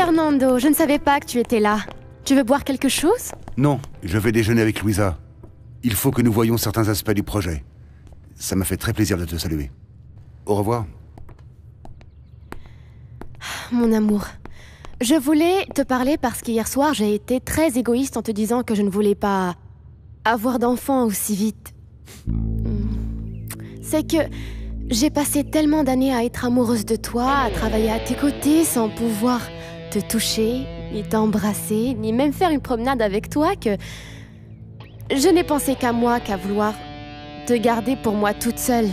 Fernando, je ne savais pas que tu étais là. Tu veux boire quelque chose? Non, je vais déjeuner avec Louisa. Il faut que nous voyions certains aspects du projet. Ça m'a fait très plaisir de te saluer. Au revoir. Mon amour, je voulais te parler parce qu'hier soir, j'ai été très égoïste en te disant que je ne voulais pas avoir d'enfants aussi vite. C'est que j'ai passé tellement d'années à être amoureuse de toi, à travailler à tes côtés sans pouvoir te toucher, ni t'embrasser, ni même faire une promenade avec toi que je n'ai pensé qu'à moi, qu'à vouloir te garder pour moi toute seule.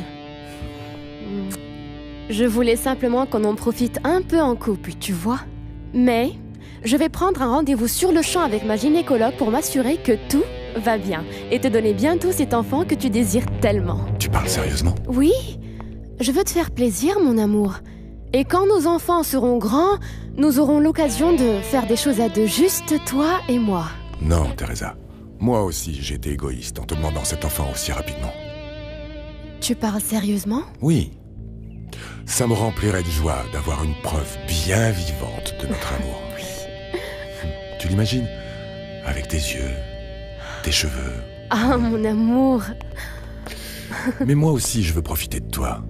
Je voulais simplement qu'on en profite un peu en couple, tu vois. Mais je vais prendre un rendez-vous sur le champ avec ma gynécologue pour m'assurer que tout va bien et te donner bientôt cet enfant que tu désires tellement. Tu parles sérieusement? Oui, je veux te faire plaisir, mon amour. Et quand nos enfants seront grands, nous aurons l'occasion de faire des choses à deux, juste toi et moi. Non, Teresa. Moi aussi, j'ai été égoïste en te demandant cet enfant aussi rapidement. Tu parles sérieusement? Oui. Ça me remplirait de joie d'avoir une preuve bien vivante de notre amour. Oui. Tu l'imagines? Avec tes yeux, tes cheveux. Ah, mon amour. Mais moi aussi, je veux profiter de toi.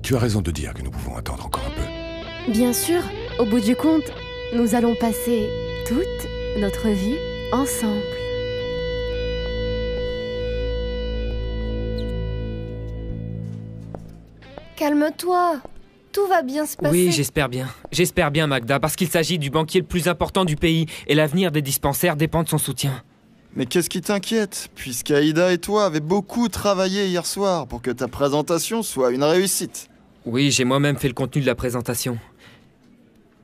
Tu as raison de dire que nous pouvons attendre encore un peu. Bien sûr, au bout du compte, nous allons passer toute notre vie ensemble. Calme-toi, tout va bien se passer. Oui, j'espère bien. J'espère bien, Magda, parce qu'il s'agit du banquier le plus important du pays et l'avenir des dispensaires dépend de son soutien. Mais qu'est-ce qui t'inquiète, puisqu'Aïda et toi avez beaucoup travaillé hier soir pour que ta présentation soit une réussite. Oui, j'ai moi-même fait le contenu de la présentation.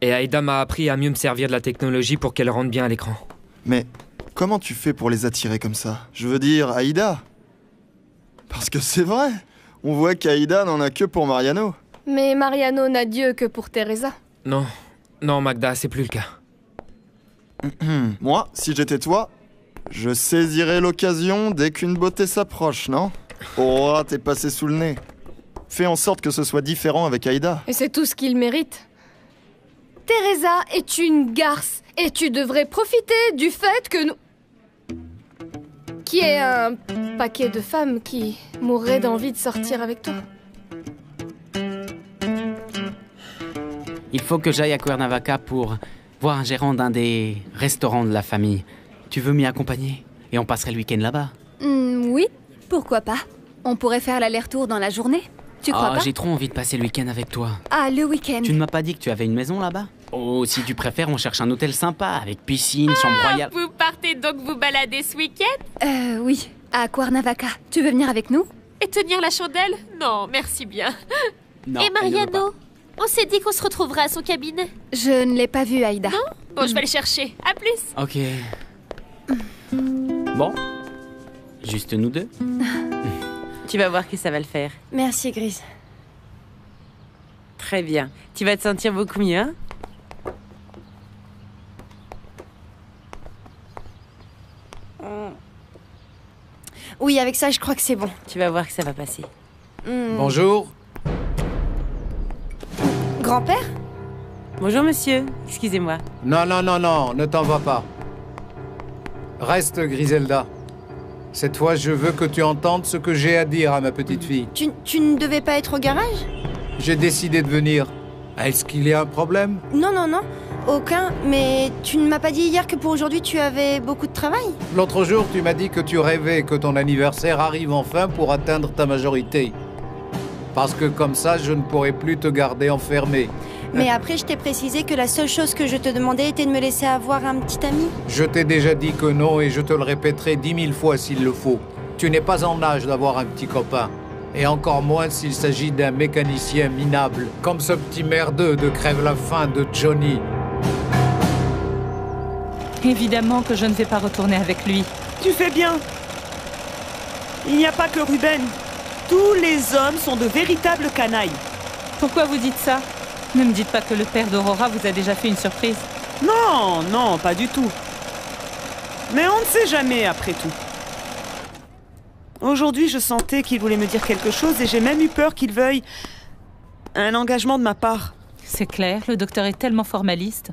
Et Aïda m'a appris à mieux me servir de la technologie pour qu'elle rentre bien à l'écran. Mais comment tu fais pour les attirer comme ça? Je veux dire, Aïda. Parce que c'est vrai, on voit qu'Aïda n'en a que pour Mariano. Mais Mariano n'a Dieu que pour Teresa. Non, non Magda, c'est plus le cas. Moi, si j'étais toi, je saisirais l'occasion dès qu'une beauté s'approche, non? Oh, t'es passé sous le nez. Fais en sorte que ce soit différent avec Aïda. Et c'est tout ce qu'il mérite. Teresa est une garce, et tu devrais profiter du fait que nous... Qu'il y ait un paquet de femmes qui mourraient d'envie de sortir avec toi. Il faut que j'aille à Cuernavaca pour voir un gérant d'un des restaurants de la famille. Tu veux m'y accompagner? Et on passerait le week-end là-bas. Oui, pourquoi pas? On pourrait faire l'aller-retour dans la journée. Tu crois pas? J'ai trop envie de passer le week-end avec toi. Ah, le week-end. Tu ne m'as pas dit que tu avais une maison là-bas? Oh, si tu préfères, on cherche un hôtel sympa, avec piscine, chambre royale. Vous partez donc vous balader ce week-end? Oui, à Cuernavaca. Tu veux venir avec nous? Et tenir la chandelle? Non, merci bien. Non, et Mariano? On s'est dit qu'on se retrouverait à son cabinet. Je ne l'ai pas vu, Aïda. Non? Bon, je vais le chercher. À plus. Ok. Bon. Juste nous deux. Tu vas voir que ça va le faire. Merci, Grise. Très bien. Tu vas te sentir beaucoup mieux, hein? Oui, avec ça, je crois que c'est bon. Tu vas voir que ça va passer. Bonjour. Grand-père? Bonjour, monsieur. Excusez-moi. Non, non, non, non, ne t'en vas pas. Reste, Griselda. Cette fois, je veux que tu entendes ce que j'ai à dire à ma petite fille. Tu ne devais pas être au garage? J'ai décidé de venir. Est-ce qu'il y a un problème? Non, non, non. Aucun. Mais tu ne m'as pas dit hier que pour aujourd'hui, tu avais beaucoup de travail? L'autre jour, tu m'as dit que tu rêvais que ton anniversaire arrive enfin pour atteindre ta majorité. Parce que comme ça, je ne pourrai plus te garder enfermé. Mais après, je t'ai précisé que la seule chose que je te demandais était de me laisser avoir un petit ami. Je t'ai déjà dit que non et je te le répéterai 10 000 fois s'il le faut. Tu n'es pas en âge d'avoir un petit copain. Et encore moins s'il s'agit d'un mécanicien minable, comme ce petit merdeux de crève-la-faim de Johnny. Évidemment que je ne vais pas retourner avec lui. Tu fais bien. Il n'y a pas que Ruben. Tous les hommes sont de véritables canailles. Pourquoi vous dites ça? Ne me dites pas que le père d'Aurora vous a déjà fait une surprise. Non, non, pas du tout. Mais on ne sait jamais après tout. Aujourd'hui, je sentais qu'il voulait me dire quelque chose et j'ai même eu peur qu'il veuille un engagement de ma part. C'est clair, le docteur est tellement formaliste.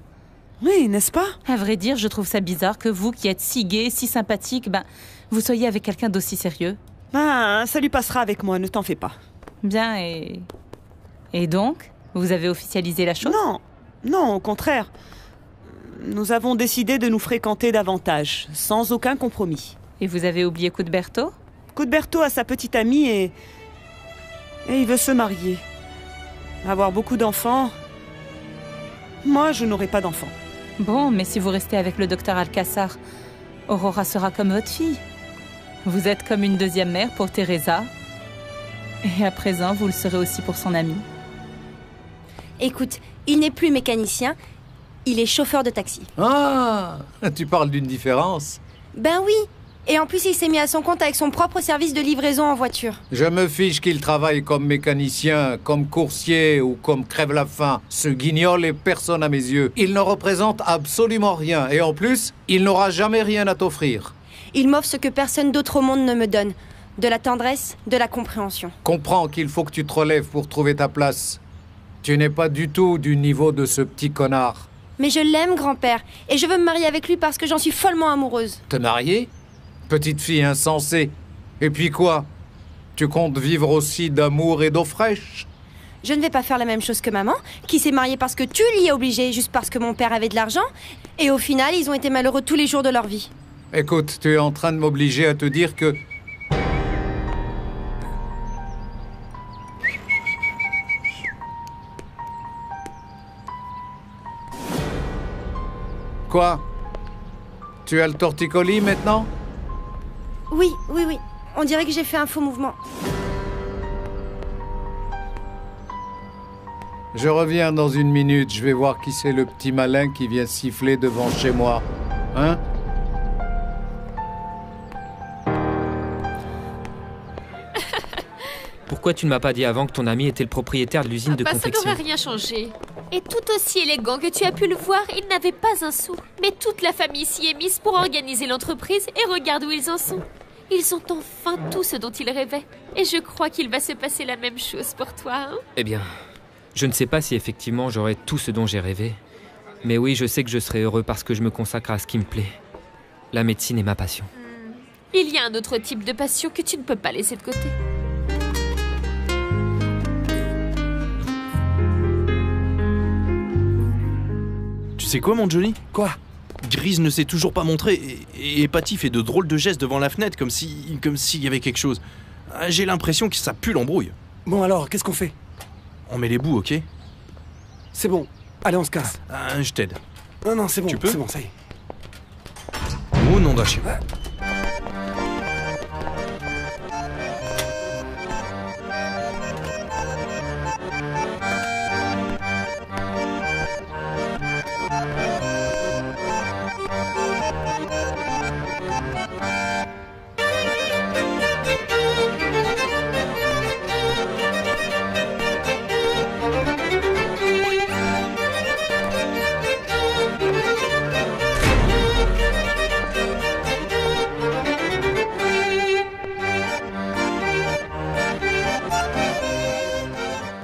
Oui, n'est-ce pas? À vrai dire, je trouve ça bizarre que vous, qui êtes si gai, si sympathique, vous soyez avec quelqu'un d'aussi sérieux. Ça lui passera avec moi, ne t'en fais pas. Bien, et donc? Vous avez officialisé la chose? Non, au contraire. Nous avons décidé de nous fréquenter davantage, sans aucun compromis. Et vous avez oublié Cuthberto? Cuthberto a sa petite amie et il veut se marier. Avoir beaucoup d'enfants. Moi, je n'aurai pas d'enfants. Bon, mais si vous restez avec le docteur Alcassar, Aurora sera comme votre fille. Vous êtes comme une deuxième mère pour Teresa. Et à présent, vous le serez aussi pour son amie. Écoute, il n'est plus mécanicien, il est chauffeur de taxi. Ah, tu parles d'une différence? Ben oui. Et en plus, il s'est mis à son compte avec son propre service de livraison en voiture. Je me fiche qu'il travaille comme mécanicien, comme coursier ou comme crève-la-faim. Ce guignol est personne à mes yeux. Il ne représente absolument rien. Et en plus, il n'aura jamais rien à t'offrir. Il m'offre ce que personne d'autre au monde ne me donne. De la tendresse, de la compréhension. Comprends qu'il faut que tu te relèves pour trouver ta place. Tu n'es pas du tout du niveau de ce petit connard. Mais je l'aime, grand-père. Et je veux me marier avec lui parce que j'en suis follement amoureuse. Te marier? Petite fille insensée. Et puis quoi? Tu comptes vivre aussi d'amour et d'eau fraîche? Je ne vais pas faire la même chose que maman, qui s'est mariée parce que tu l'y as obligée, juste parce que mon père avait de l'argent. Et au final, ils ont été malheureux tous les jours de leur vie. Écoute, tu es en train de m'obliger à te dire que... Quoi? Tu as le torticolis maintenant? Oui. On dirait que j'ai fait un faux mouvement. Je reviens dans une minute. Je vais voir qui c'est le petit malin qui vient siffler devant chez moi. Hein? Pourquoi tu ne m'as pas dit avant que ton ami était le propriétaire de l'usine de confection? Ça n'aurait rien changé. Et tout aussi élégant que tu as pu le voir, il n'avait pas un sou. Mais toute la famille s'y est mise pour organiser l'entreprise et regarde où ils en sont. Ils ont enfin tout ce dont ils rêvaient. Et je crois qu'il va se passer la même chose pour toi, hein? Eh bien, je ne sais pas si effectivement j'aurai tout ce dont j'ai rêvé. Mais oui, je sais que je serai heureux parce que je me consacre à ce qui me plaît. La médecine est ma passion. Il y a un autre type de passion que tu ne peux pas laisser de côté. Tu sais quoi, mon Johnny? Quoi? Grise ne s'est toujours pas montré et Patty fait de drôles de gestes devant la fenêtre comme s'il y avait quelque chose. J'ai l'impression que ça pue l'embrouille. Bon alors, qu'est-ce qu'on fait? On met les bouts, ok? C'est bon. Allez, on se casse. Je t'aide. Non, c'est bon. Tu peux? C'est bon, ça y est. Oh nom d'un chien.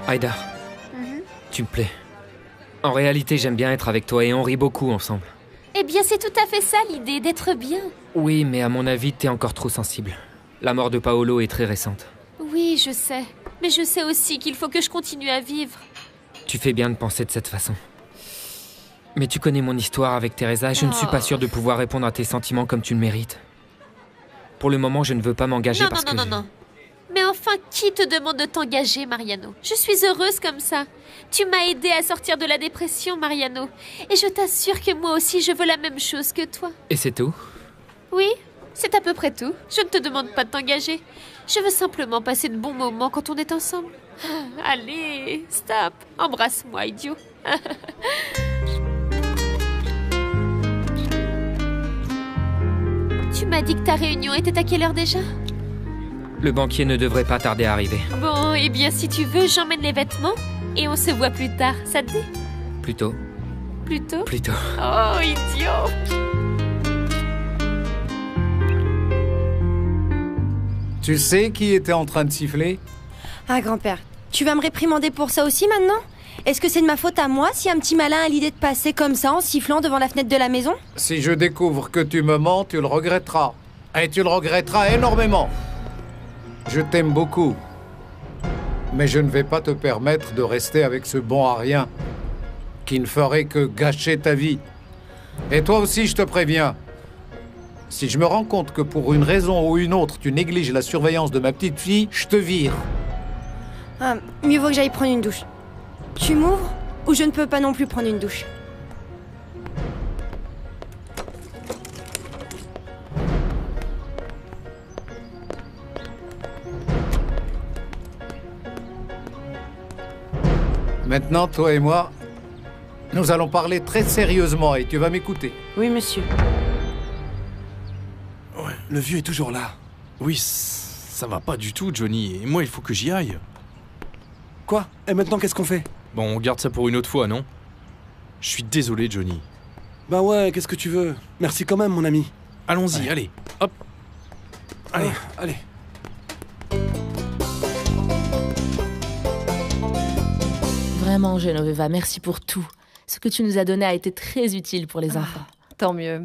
Aïda, tu me plais. En réalité, j'aime bien être avec toi et on rit beaucoup ensemble. Eh bien, c'est tout à fait ça l'idée, d'être bien. Oui, mais à mon avis, t'es encore trop sensible. La mort de Paolo est très récente. Oui, je sais. Mais je sais aussi qu'il faut que je continue à vivre. Tu fais bien de penser de cette façon. Mais tu connais mon histoire avec Teresa, je ne suis pas sûre de pouvoir répondre à tes sentiments comme tu le mérites. Pour le moment, je ne veux pas m'engager parce que... Non. Mais enfin, qui te demande de t'engager, Mariano? Je suis heureuse comme ça. Tu m'as aidé à sortir de la dépression, Mariano. Et je t'assure que moi aussi, je veux la même chose que toi. Et c'est tout? Oui, c'est à peu près tout. Je ne te demande pas de t'engager. Je veux simplement passer de bons moments quand on est ensemble. Allez, stop. Embrasse-moi, idiot. Tu m'as dit que ta réunion était à quelle heure déjà? Le banquier ne devrait pas tarder à arriver. Bon, eh bien, si tu veux, j'emmène les vêtements et on se voit plus tard. Ça te dit? Plutôt. Plutôt? Plutôt. Oh, idiot! Tu sais qui était en train de siffler? Ah, grand-père, tu vas me réprimander pour ça aussi maintenant? Est-ce que c'est de ma faute à moi si un petit malin a l'idée de passer comme ça en sifflant devant la fenêtre de la maison? Si je découvre que tu me mens, tu le regretteras. Et tu le regretteras énormément. Je t'aime beaucoup. Mais je ne vais pas te permettre de rester avec ce bon à rien qui ne ferait que gâcher ta vie. Et toi aussi, je te préviens. Si je me rends compte que pour une raison ou une autre, tu négliges la surveillance de ma petite fille, je te vire. Ah, mieux vaut que j'aille prendre une douche. Tu m'ouvres ou je ne peux pas non plus prendre une douche? Maintenant, toi et moi, nous allons parler très sérieusement et tu vas m'écouter. Oui, monsieur. Ouais, le vieux est toujours là. Oui, ça va pas du tout, Johnny. Et moi, il faut que j'y aille. Quoi? Et maintenant, qu'est-ce qu'on fait? Bon, on garde ça pour une autre fois, non? Je suis désolé, Johnny. Bah ouais, qu'est-ce que tu veux? Merci quand même, mon ami. Allons-y, allez. Hop. Allez. Allez. Vraiment, Genoveva, merci pour tout. Ce que tu nous as donné a été très utile pour les enfants. Tant mieux.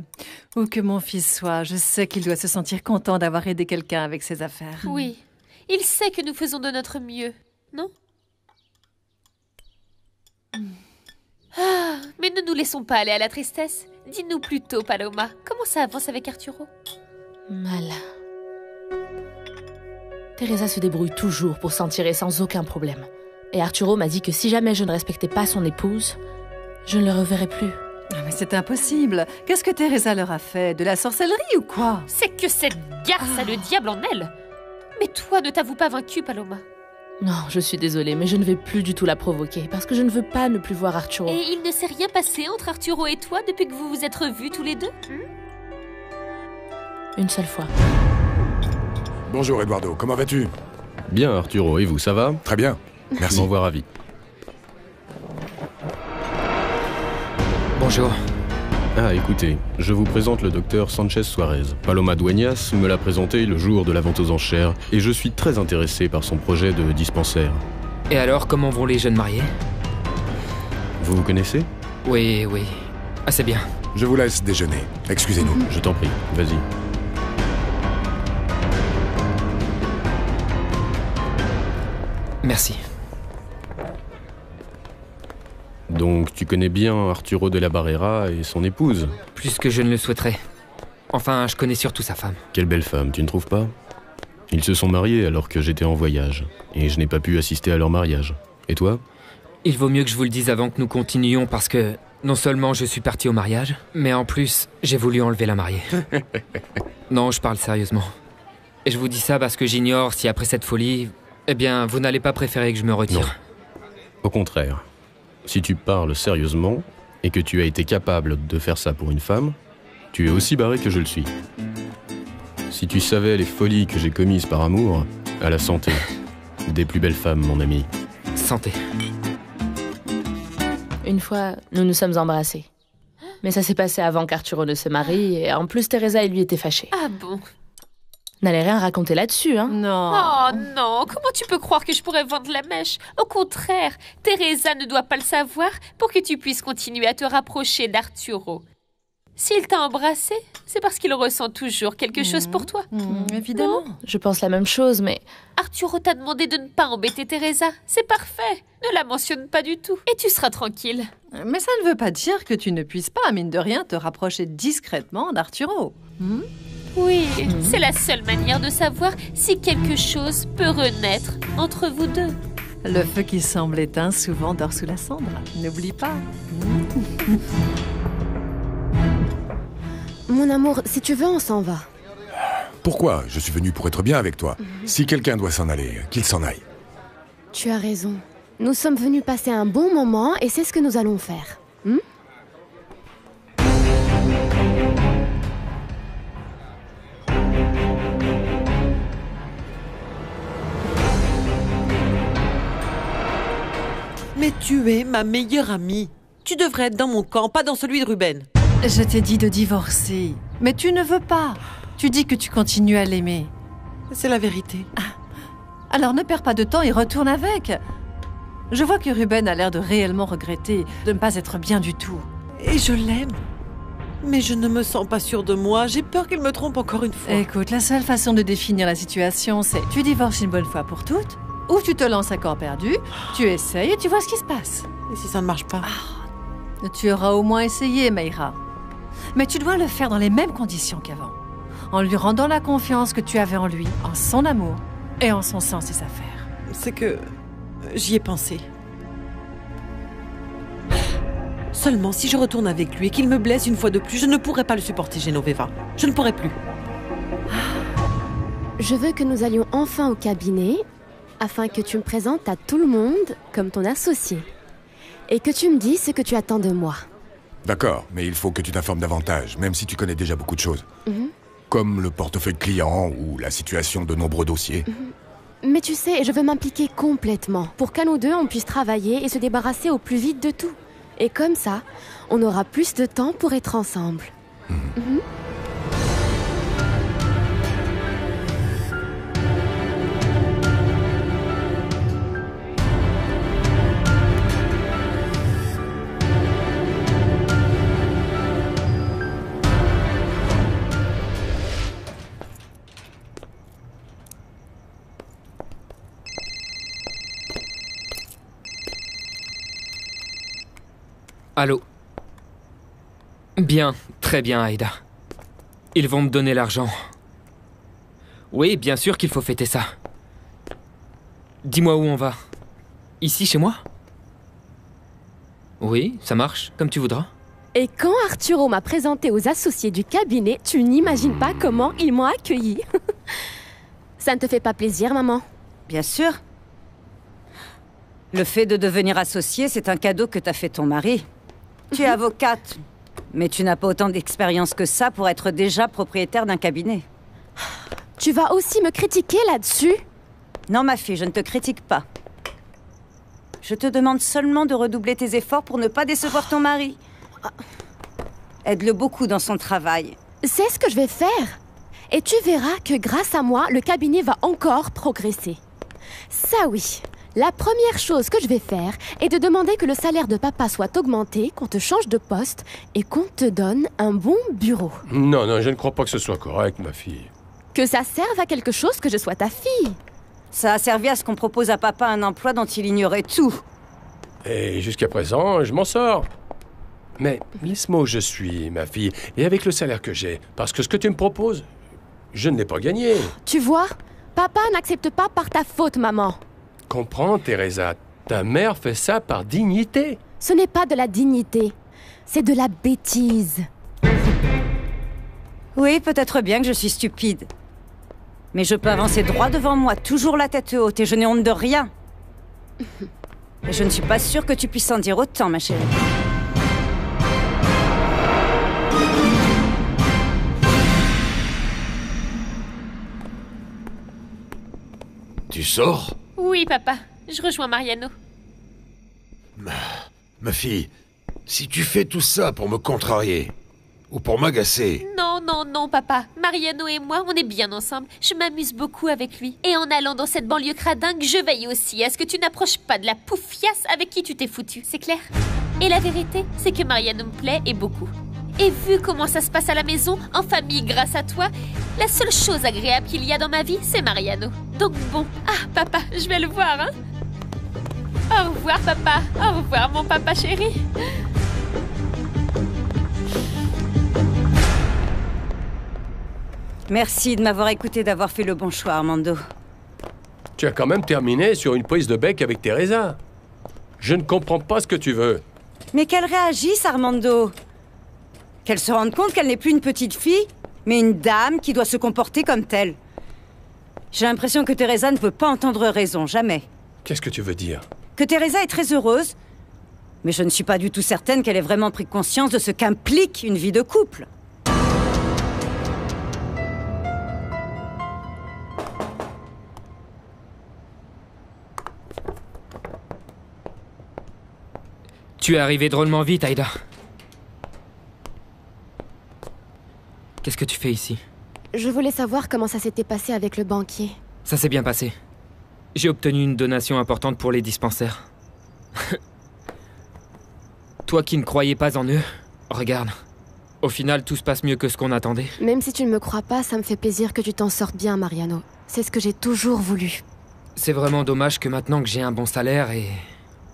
Où que mon fils soit, je sais qu'il doit se sentir content d'avoir aidé quelqu'un avec ses affaires. Oui, il sait que nous faisons de notre mieux, non? Ah, mais ne nous laissons pas aller à la tristesse. Dis-nous plutôt, Paloma, comment ça avance avec Arturo? Mal. Teresa se débrouille toujours pour s'en tirer sans aucun problème. Et Arturo m'a dit que si jamais je ne respectais pas son épouse, je ne le reverrai plus. Mais c'est impossible. Qu'est-ce que Teresa leur a fait? De la sorcellerie ou quoi? C'est que cette garce a le diable en elle. Mais toi, ne t'avoue pas vaincue, Paloma. Non, je suis désolée, mais je ne vais plus du tout la provoquer, parce que je ne veux pas ne plus voir Arturo. Et il ne s'est rien passé entre Arturo et toi depuis que vous vous êtes revus tous les deux? Une seule fois. Bonjour, Eduardo, comment vas-tu? Bien, Arturo, et vous, ça va? Très bien, merci. M'en vois ravi. Bonjour. Ah, écoutez, je vous présente le docteur Sanchez Suarez. Paloma Dueñas me l'a présenté le jour de la vente aux enchères, et je suis très intéressé par son projet de dispensaire. Et alors, comment vont les jeunes mariés? Vous vous connaissez? Oui, oui. Assez bien. Je vous laisse déjeuner. Excusez-nous. Je t'en prie, vas-y. Merci. Donc, tu connais bien Arturo de la Barrera et son épouse? Plus que je ne le souhaiterais. Enfin, je connais surtout sa femme. Quelle belle femme, tu ne trouves pas? Ils se sont mariés alors que j'étais en voyage, et je n'ai pas pu assister à leur mariage. Et toi? Il vaut mieux que je vous le dise avant que nous continuions parce que non seulement je suis parti au mariage, mais en plus, j'ai voulu enlever la mariée. Non, je parle sérieusement. Et je vous dis ça parce que j'ignore si après cette folie, eh bien, vous n'allez pas préférer que je me retire. Non. Au contraire. Si tu parles sérieusement, et que tu as été capable de faire ça pour une femme, tu es aussi barré que je le suis. Si tu savais les folies que j'ai commises par amour, à la santé. Des plus belles femmes, mon ami. Santé. Une fois, nous nous sommes embrassés. Mais ça s'est passé avant qu'Arturo ne se marie, et en plus, Teresa et lui étaient fâchés. Ah bon? N'allez rien raconter là-dessus, hein? Non. Oh non, comment tu peux croire que je pourrais vendre la mèche? Au contraire, Teresa ne doit pas le savoir pour que tu puisses continuer à te rapprocher d'Arturo. S'il t'a embrassé, c'est parce qu'il ressent toujours quelque chose pour toi. Évidemment. Non, je pense la même chose, mais... Arturo t'a demandé de ne pas embêter Teresa. C'est parfait. Ne la mentionne pas du tout. Et tu seras tranquille. Mais ça ne veut pas dire que tu ne puisses pas, mine de rien, te rapprocher discrètement d'Arturo. Oui, c'est la seule manière de savoir si quelque chose peut renaître entre vous deux. Le feu qui semble éteint souvent dort sous la cendre. N'oublie pas. Mon amour, si tu veux, on s'en va. Pourquoi? Je suis venu pour être bien avec toi. Si quelqu'un doit s'en aller, qu'il s'en aille. Tu as raison. Nous sommes venus passer un bon moment et c'est ce que nous allons faire. Mais tu es ma meilleure amie. Tu devrais être dans mon camp, pas dans celui de Ruben. Je t'ai dit de divorcer, mais tu ne veux pas. Tu dis que tu continues à l'aimer. C'est la vérité. Alors ne perds pas de temps et retourne avec. Je vois que Ruben a l'air de réellement regretter de ne pas être bien du tout. Et je l'aime. Mais je ne me sens pas sûre de moi. J'ai peur qu'il me trompe encore une fois. Écoute, la seule façon de définir la situation, c'est tu divorces une bonne fois pour toutes, ou tu te lances à corps perdu, tu essayes et tu vois ce qui se passe. Et si ça ne marche pas? Tu auras au moins essayé, Mayra. Mais tu dois le faire dans les mêmes conditions qu'avant. En lui rendant la confiance que tu avais en lui, en son amour et en son sens des affaires. C'est que j'y ai pensé. Seulement, si je retourne avec lui et qu'il me blesse une fois de plus, je ne pourrai pas le supporter, Genoveva. Je ne pourrai plus. Je veux que nous allions enfin au cabinet, afin que tu me présentes à tout le monde comme ton associé. Et que tu me dises ce que tu attends de moi. D'accord, mais il faut que tu t'informes davantage, même si tu connais déjà beaucoup de choses. Mhm. Comme le portefeuille client ou la situation de nombreux dossiers. Mais tu sais, je veux m'impliquer complètement, pour qu'à nous deux, on puisse travailler et se débarrasser au plus vite de tout. Et comme ça, on aura plus de temps pour être ensemble. Mhm. Allô? Bien, très bien, Aïda. Ils vont me donner l'argent. Oui, bien sûr qu'il faut fêter ça. Dis-moi où on va. Ici, chez moi? Oui, ça marche, comme tu voudras. Et quand Arturo m'a présenté aux associés du cabinet, tu n'imagines pas comment ils m'ont accueilli. Ça ne te fait pas plaisir, maman? Bien sûr. Le fait de devenir associé, c'est un cadeau que t'a fait ton mari. Tu es avocate, mais tu n'as pas autant d'expérience que ça pour être déjà propriétaire d'un cabinet. Tu vas aussi me critiquer là-dessus? Non, ma fille, je ne te critique pas. Je te demande seulement de redoubler tes efforts pour ne pas décevoir ton mari. Aide-le beaucoup dans son travail. C'est ce que je vais faire. Et tu verras que grâce à moi, le cabinet va encore progresser. Ça oui. La première chose que je vais faire est de demander que le salaire de papa soit augmenté, qu'on te change de poste et qu'on te donne un bon bureau. Non, non, je ne crois pas que ce soit correct, ma fille. Que ça serve à quelque chose que je sois ta fille. Ça a servi à ce qu'on propose à papa un emploi dont il ignorait tout. Et jusqu'à présent, je m'en sors. Mais laisse-moi où je suis, ma fille, et avec le salaire que j'ai. Parce que ce que tu me proposes, je ne l'ai pas gagné. Tu vois, papa n'accepte pas par ta faute, maman. Comprends, Teresa, ta mère fait ça par dignité. Ce n'est pas de la dignité, c'est de la bêtise. Oui, peut-être bien que je suis stupide. Mais je peux avancer droit devant moi, toujours la tête haute, et je n'ai honte de rien. Et je ne suis pas sûre que tu puisses en dire autant, ma chérie. Tu sors? Oui, papa. Je rejoins Mariano. Ma fille, si tu fais tout ça pour me contrarier, ou pour m'agacer... Non, non, non, papa. Mariano et moi, on est bien ensemble. Je m'amuse beaucoup avec lui. Et en allant dans cette banlieue cradingue, je veille aussi à ce que tu n'approches pas de la poufiasse avec qui tu t'es foutu. C'est clair? Et la vérité, c'est que Mariano me plaît et beaucoup. Et vu comment ça se passe à la maison, en famille, grâce à toi, la seule chose agréable qu'il y a dans ma vie, c'est Mariano. Donc bon, papa, je vais le voir, hein? Au revoir, papa. Au revoir, mon papa chéri. Merci de m'avoir écouté, d'avoir fait le bon choix, Armando. Tu as quand même terminé sur une prise de bec avec Teresa. Je ne comprends pas ce que tu veux. Mais qu'elle réagisse, Armando. Qu'elle se rende compte qu'elle n'est plus une petite fille, mais une dame qui doit se comporter comme telle. J'ai l'impression que Teresa ne peut pas entendre raison, jamais. Qu'est-ce que tu veux dire? Que Teresa est très heureuse, mais je ne suis pas du tout certaine qu'elle ait vraiment pris conscience de ce qu'implique une vie de couple. Tu es arrivé drôlement vite, Aïda. Qu'est-ce que tu fais ici? Je voulais savoir comment ça s'était passé avec le banquier. Ça s'est bien passé. J'ai obtenu une donation importante pour les dispensaires. Toi qui ne croyais pas en eux, regarde. Au final, tout se passe mieux que ce qu'on attendait. Même si tu ne me crois pas, ça me fait plaisir que tu t'en sortes bien, Mariano. C'est ce que j'ai toujours voulu. C'est vraiment dommage que maintenant que j'ai un bon salaire et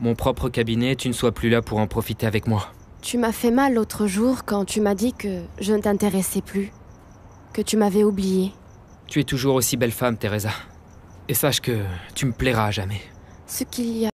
mon propre cabinet, tu ne sois plus là pour en profiter avec moi. Tu m'as fait mal l'autre jour quand tu m'as dit que je ne t'intéressais plus. Que tu m'avais oublié. Tu es toujours aussi belle femme, Teresa. Et sache que tu me plairas à jamais. Ce qu'il y